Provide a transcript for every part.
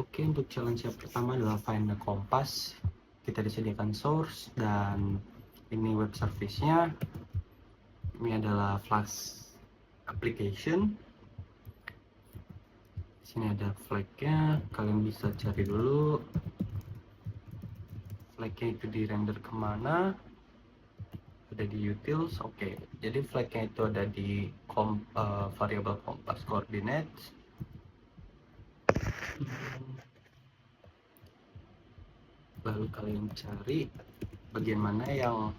Oke, untuk challenge yang pertama adalah find the compass. Kita disediakan source dan ini web service-nya. Ini adalah Flash application. Sini ada flag-nya, kalian bisa cari dulu flag-nya itu di render kemana. Ada di utils. Oke, jadi flag-nya itu ada di variable compass coordinates. Lalu kalian cari bagian mana yang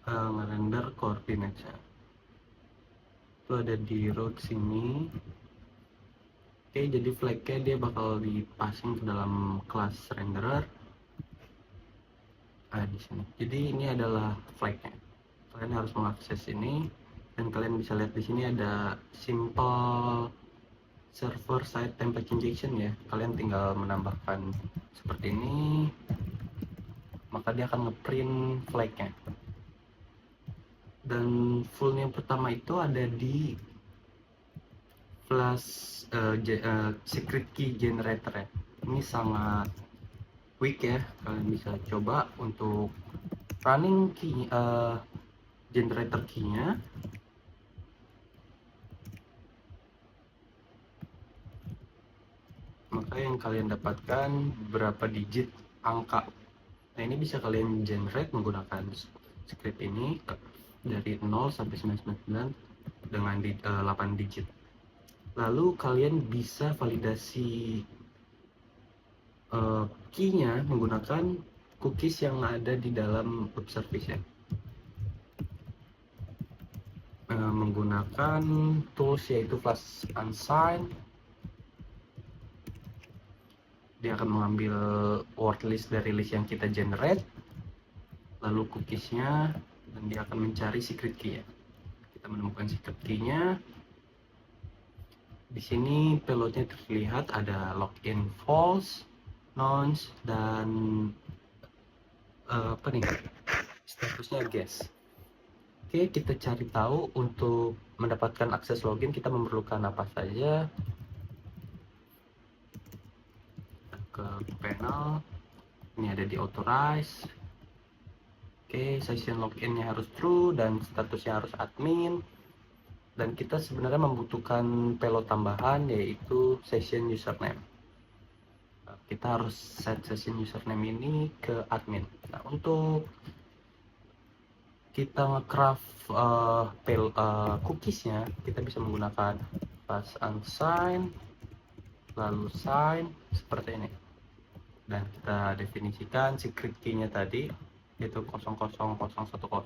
ngerender koordinatnya. Itu ada di root sini. Oke, jadi flag-nya dia bakal dipasang ke dalam kelas renderer. Di sini. Jadi ini adalah flag-nya. Kalian harus mengakses ini dan kalian bisa lihat di sini ada simple server side template injection ya. Kalian tinggal menambahkan seperti ini, maka dia akan ngeprint flag-nya. Dan full yang pertama itu ada di Flash secret key generator ya. Ini sangat weak ya. Kalian bisa coba untuk running key generator key-nya. Maka yang kalian dapatkan berapa digit angka. Nah, ini bisa kalian generate menggunakan script ini dari 0 sampai 999 dengan 8 digit. Lalu kalian bisa validasi key-nya menggunakan cookies yang ada di dalam web service ya. Menggunakan tools yaitu Flash Unsigned. Dia akan mengambil word list dari list yang kita generate, lalu cookiesnya, dan dia akan mencari secret key ya. Kita menemukan secret key-nya. Di sini payload-nya terlihat ada login false, nonce, dan statusnya guess. Oke, kita cari tahu untuk mendapatkan akses login kita memerlukan apa saja. Ke panel, ini ada di authorize. Oke, session login-nya harus true dan statusnya harus admin. Dan kita sebenarnya membutuhkan payload tambahan yaitu session username. Kita harus set session username ini ke admin. Nah, untuk kita nge-craft cookiesnya, kita bisa menggunakan Flash Unsigned, lalu sign seperti ini. Dan kita definisikan secret key-nya tadi yaitu 00010.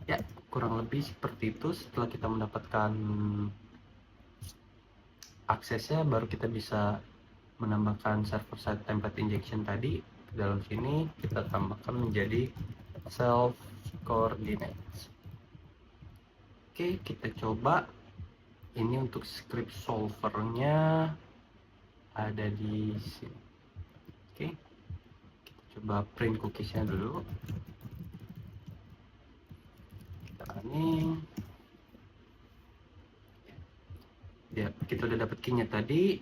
Ya, kurang lebih seperti itu. Setelah kita mendapatkan aksesnya, baru kita bisa menambahkan server side template injection tadi. Dalam sini kita tambahkan menjadi self coordinates. Oke, kita coba. Ini untuk script solvernya ada di sini. Oke, kita coba print cookiesnya dulu. Kita running. Ya, kita udah dapat key-nya tadi.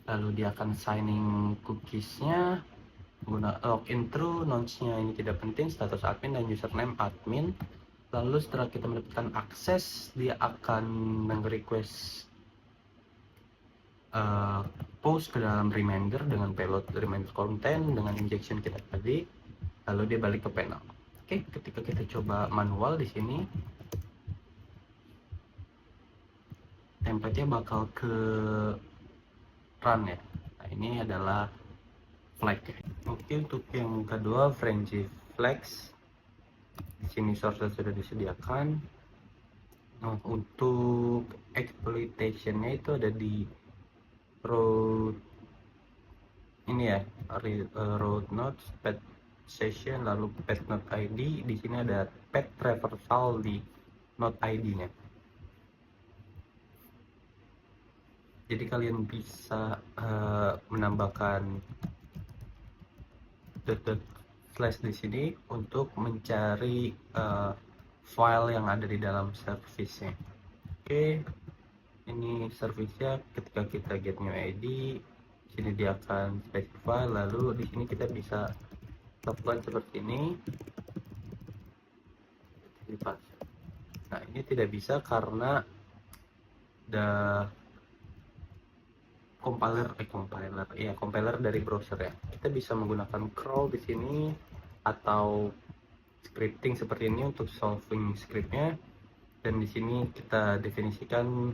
Lalu dia akan signing cookiesnya. Guna login true, nonce-nya ini tidak penting, status admin dan username admin. Lalu setelah kita mendapatkan akses, dia akan nge-request post ke dalam reminder dengan payload reminder content dengan injection kita tadi. Lalu dia balik ke panel. Oke, ketika kita coba manual di sini, template-nya bakal ke run ya. Nah, ini adalah flag. Oke, untuk yang kedua Frenzy flags. Di sini source sudah disediakan. Nah, untuk exploitation-nya itu ada di road ini ya, road nodes, pet session, lalu pet node ID. Di sini ada pet traversal di node ID-nya. Jadi kalian bisa menambahkan slash di sini untuk mencari file yang ada di dalam service-nya. Oke, Ini servisnya ketika kita get new ID, sini dia akan specify, lalu di sini kita bisa lakukan seperti ini. Nah, ini tidak bisa karena the compiler dari browser ya. Kita bisa menggunakan crawl di sini atau scripting seperti ini untuk solving scriptnya, dan di sini kita definisikan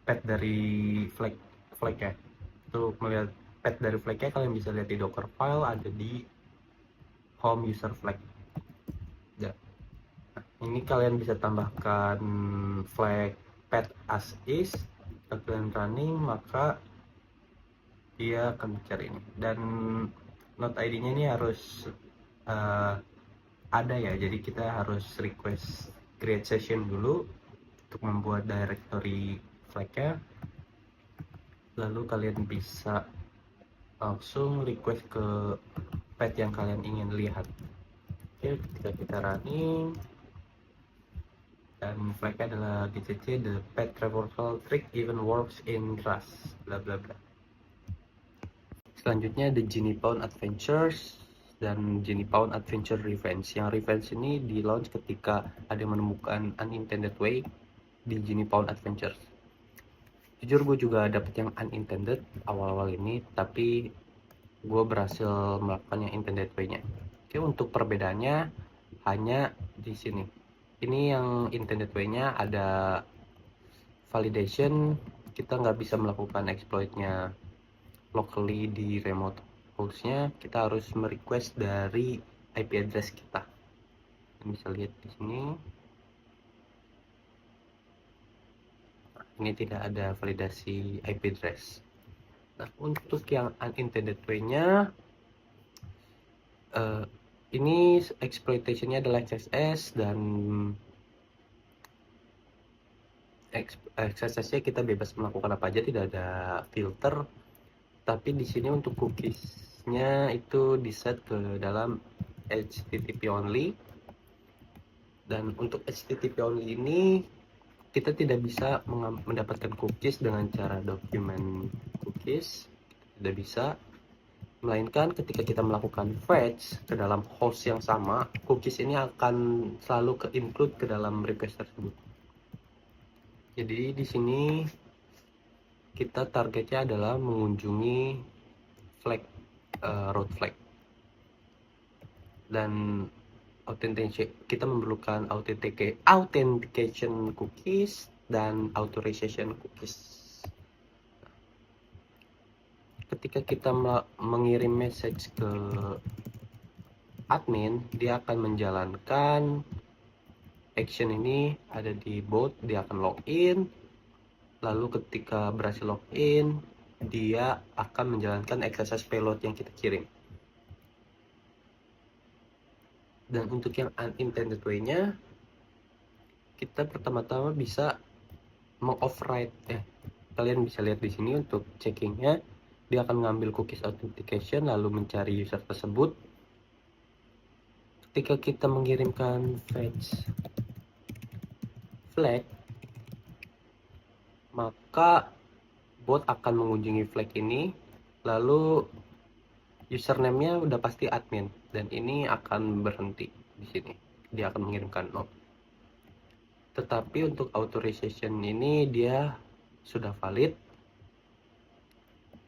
path dari flag ya. Untuk melihat path dari flagnya kalian bisa lihat di docker file, ada di home user flag ya. Nah, ini kalian bisa tambahkan flag path as is. Jika kalian running maka dia akan mencari ini, dan node ID nya ini harus ada ya, jadi kita harus request create session dulu untuk membuat directory flagnya, lalu kalian bisa langsung request ke path yang kalian ingin lihat. Oke, ketika kita running dan flagnya adalah gcc the path traversal trick even works in Rust bla bla bla. Selanjutnya the Genie Pound Adventures dan Genie Pound Adventure Revenge. Yang Revenge ini di launch ketika ada menemukan unintended way di Genie Pound Adventures. Jujur gue juga dapet yang unintended awal-awal ini, tapi gue berhasil melakukan yang intended way-nya. Oke, untuk perbedaannya hanya di sini. Ini yang intended way-nya ada validation, kita nggak bisa melakukan exploit-nya locally di remote hostnya, kita harus merequest dari IP address kita. Bisa lihat di sini. Ini tidak ada validasi IP address. Nah, untuk yang unintended way-nya, ini exploitation-nya adalah XSS, dan XSS-nya kita bebas melakukan apa aja, tidak ada filter. Tapi di sini untuk cookies-nya itu di-set ke dalam HTTP only. Dan untuk HTTP only ini kita tidak bisa mendapatkan cookies dengan cara dokumen cookies, tidak bisa, melainkan ketika kita melakukan fetch ke dalam host yang sama, cookies ini akan selalu include ke dalam request tersebut. Jadi di sini kita targetnya adalah mengunjungi flag, route flag, dan kita memerlukan authentication cookies dan authorization cookies. Ketika kita mengirim message ke admin, dia akan menjalankan action ini, ada di bot, dia akan login. Lalu ketika berhasil login, dia akan menjalankan XSS payload yang kita kirim. Dan untuk yang unintended way-nya, kita pertama-tama bisa meng-override. Kalian bisa lihat di sini untuk checkingnya, dia akan mengambil cookies authentication lalu mencari user tersebut. Ketika kita mengirimkan fetch flag, maka bot akan mengunjungi flag ini, lalu username-nya udah pasti admin, dan ini akan berhenti di sini, dia akan mengirimkan no. Tetapi untuk authorization ini dia sudah valid,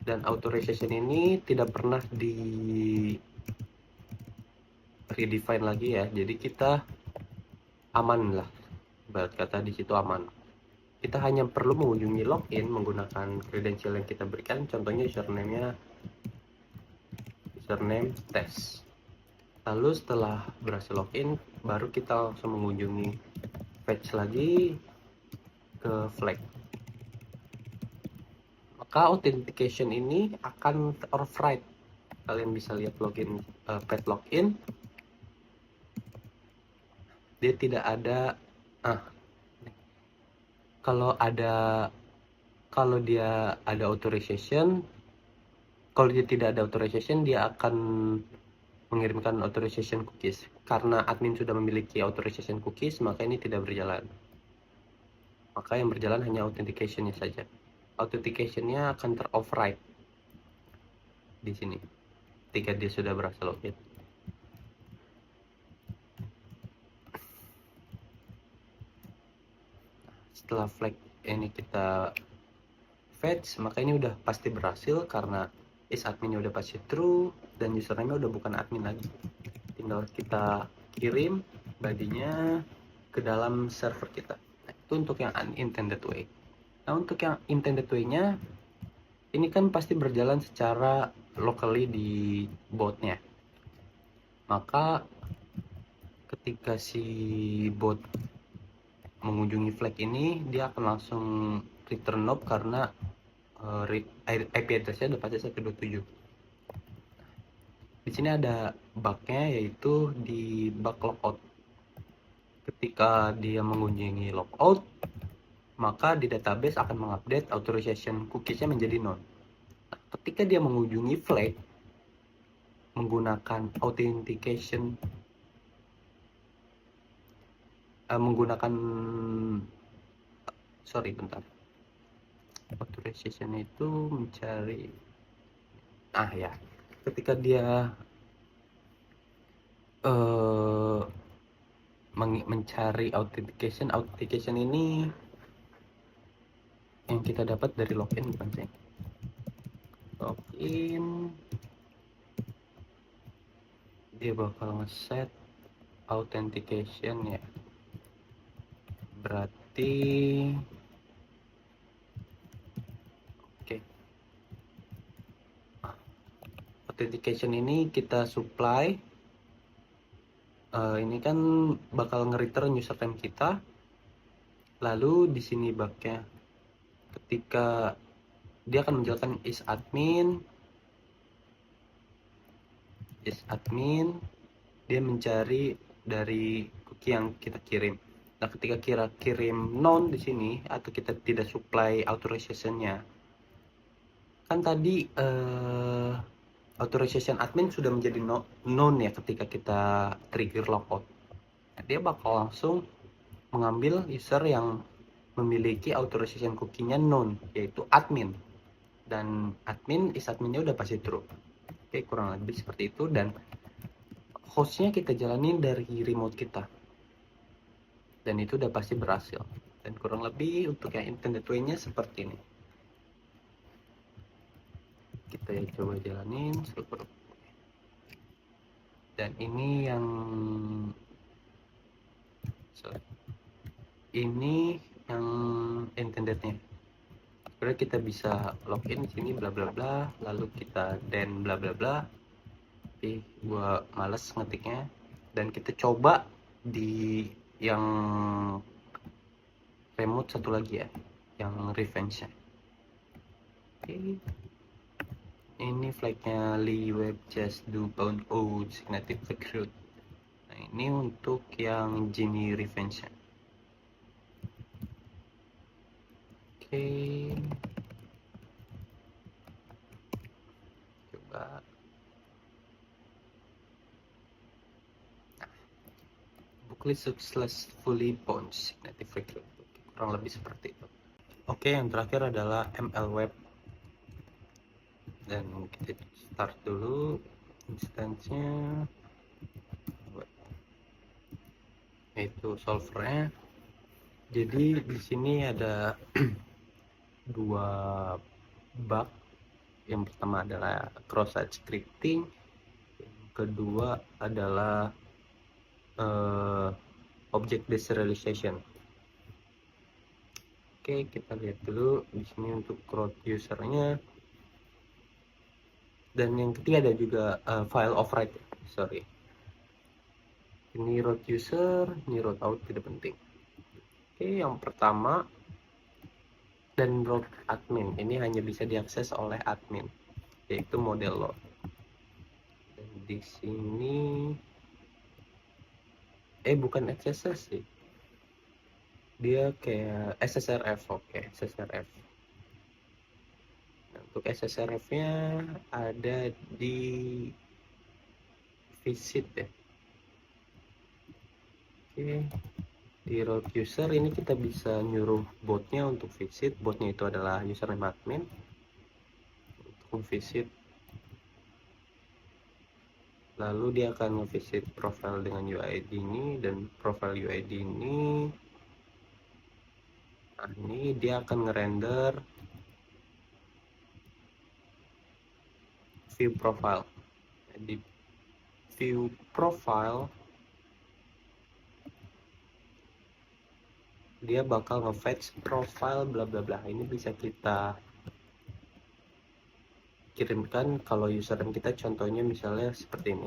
dan authorization ini tidak pernah di redefine lagi ya, jadi kita aman lah, ibarat kata di situ aman. Kita hanya perlu mengunjungi login menggunakan credential yang kita berikan, contohnya username test. Lalu setelah berhasil login, baru kita langsung mengunjungi fetch lagi ke flag. Maka authentication ini akan override. Kalian bisa lihat login, path login, dia tidak ada. Kalau dia ada authorization, kalau dia tidak ada authorization, dia akan mengirimkan authorization cookies. Karena admin sudah memiliki authorization cookies, maka ini tidak berjalan. maka yang berjalan hanya authentication-nya saja. Authentication-nya akan ter-override di sini ketika dia sudah berhasil login. Setelah flag ini kita fetch, maka ini udah pasti berhasil karena is adminnya udah pasti true dan username-nya udah bukan admin lagi. Tinggal kita kirim badinya ke dalam server kita. Nah, itu untuk yang unintended way. Nah, untuk yang intended way-nya ini kan pasti berjalan secara locally di botnya. Maka ketika si bot mengunjungi flag ini, dia akan langsung return knob karena IP address-nya udah pasti 127. Di sini ada bug-nya, yaitu di bug logout. Ketika dia mengunjungi logout, maka di database akan mengupdate authorization cookies-nya menjadi none. Nah, ketika dia mengunjungi flag menggunakan authentication, authorization itu mencari ketika dia mencari authentication ini yang kita dapat dari login, bukan sih? Login, dia bakal ngeset authentication ya, berarti oke. Authentication ini kita supply, ini kan bakal nge-return username kita. Lalu di sini bugnya, ketika dia akan menjelaskan is admin, dia mencari dari cookie yang kita kirim. Nah, ketika kirim none di sini atau kita tidak supply authorization-nya, kan tadi authorization admin sudah menjadi none ya ketika kita trigger logout. Nah, dia bakal langsung mengambil user yang memiliki authorization cookie-nya none, yaitu admin. Dan adminnya udah pasti true. Oke, kurang lebih seperti itu, dan hostnya kita jalanin dari remote kita. Dan itu udah pasti berhasil. Dan kurang lebih untuk yang intended way-nya seperti ini. Kita coba jalanin. Dan ini yang intendednya. Sebenarnya kita bisa login di sini bla bla bla, lalu kita then bla bla bla. Tapi gua males ngetiknya, dan kita coba di yang remote satu lagi ya, yang revenge-nya. Oke. Ini flagnya Lee Web Just Do Pound Out Signative Recruit. Nah, ini untuk yang Genie Revenge-nya. Oke. Coba. Booklet successfully bound Signative Recruit. Kurang lebih seperti itu. Oke, yang terakhir adalah ML Web. Dan kita start dulu instance-nya, yaitu solvernya. Jadi di sini ada dua bug. Yang pertama adalah cross-site scripting, yang kedua adalah object based serialization. Oke, kita lihat dulu di sini untuk root usernya. Dan yang ketiga ada juga file override. Ini root user, ini root out, tidak penting. Oke, yang pertama dan root admin ini hanya bisa diakses oleh admin, yaitu model load. Dan di sini bukan XSS sih, dia kayak SSRF. Oke, SSRF. Nah, untuk SSRF-nya ada di visit ya. Oke. Di root user ini kita bisa nyuruh botnya untuk visit. Botnya itu adalah username admin untuk visit. Lalu dia akan nge-visit profile dengan UID ini, dan profile UID ini, nah ini dia akan ngerender view profile. Di view profile dia bakal nge-fetch profile bla bla bla. Ini bisa kita kirimkan kalau username kita contohnya misalnya seperti ini,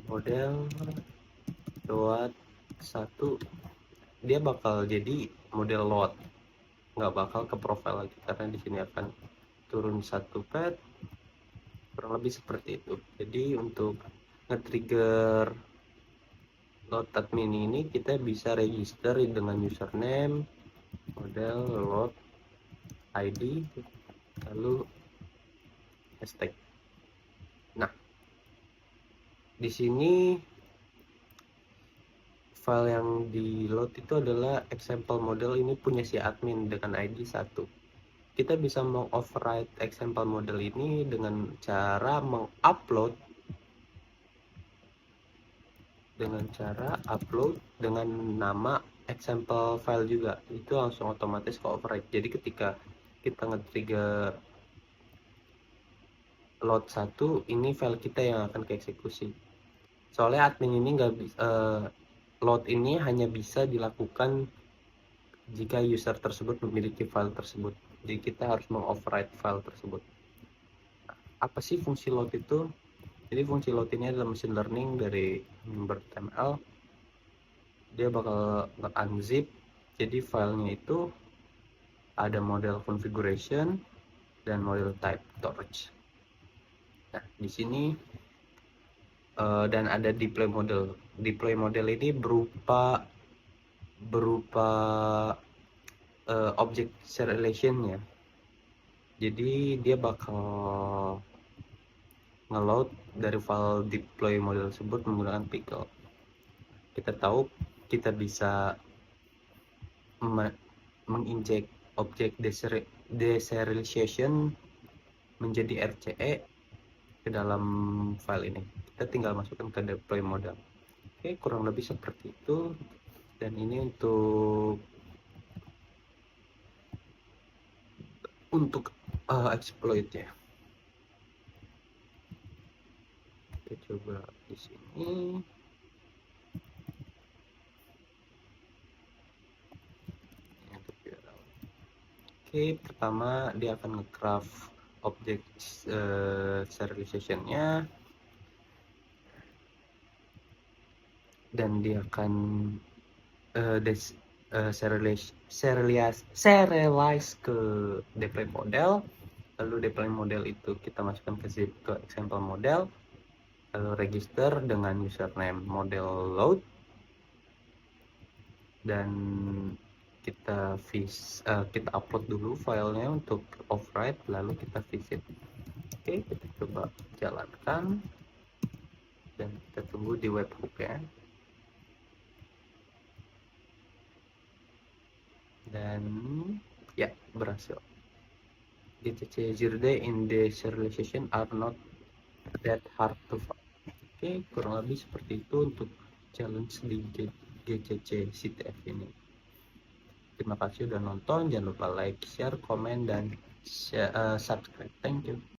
model load 1. Dia bakal jadi model load, nggak bakal ke profile lagi karena di sini akan turun satu pad, kurang lebih seperti itu. Jadi untuk nge-trigger load admin ini kita bisa register dengan username, model, load, ID, lalu hashtag. Nah, di sini file yang di load itu adalah example model, ini punya si admin dengan ID 1. Kita bisa mengoverride example model ini dengan cara mengupload dengan nama example file juga. Itu langsung otomatis ke override. Jadi ketika kita nge-trigger load 1, ini file kita yang akan keeksekusi. Soalnya admin ini nggak bisa, load ini hanya bisa dilakukan jika user tersebut memiliki file tersebut. Jadi kita harus mengoverride file tersebut. Apa sih fungsi load itu? Jadi fungsi load ini adalah machine learning dari HTML. Dia bakal nge-unzip. Jadi filenya itu ada model configuration dan model type storage. Nah, di sini dan ada deploy model. Deploy model ini berupa object serialization ya. Jadi dia bakal ngeload dari file deploy model tersebut menggunakan pickle. Kita tahu kita bisa menginjek object deserialization menjadi RCE ke dalam file ini. Kita tinggal masukkan ke deploy model. Oke, kurang lebih seperti itu. Dan ini untuk exploit ya. Kita coba di sini. Oke, pertama dia akan nge-craft object serialization-nya, dan dia akan serialize ke deploy model. Lalu deploy model itu kita masukkan ke example model, lalu register dengan username model load, dan kita upload dulu filenya untuk override, lalu kita visit. Oke, kita coba jalankan dan kita tunggu di webhook ya. Dan ya, berhasil. GCC 0-day in the serialization are not that hard to find. Oke, kurang lebih seperti itu untuk challenge di GCC CTF ini. Terima kasih udah nonton, jangan lupa like, share, komen, dan subscribe. Thank you.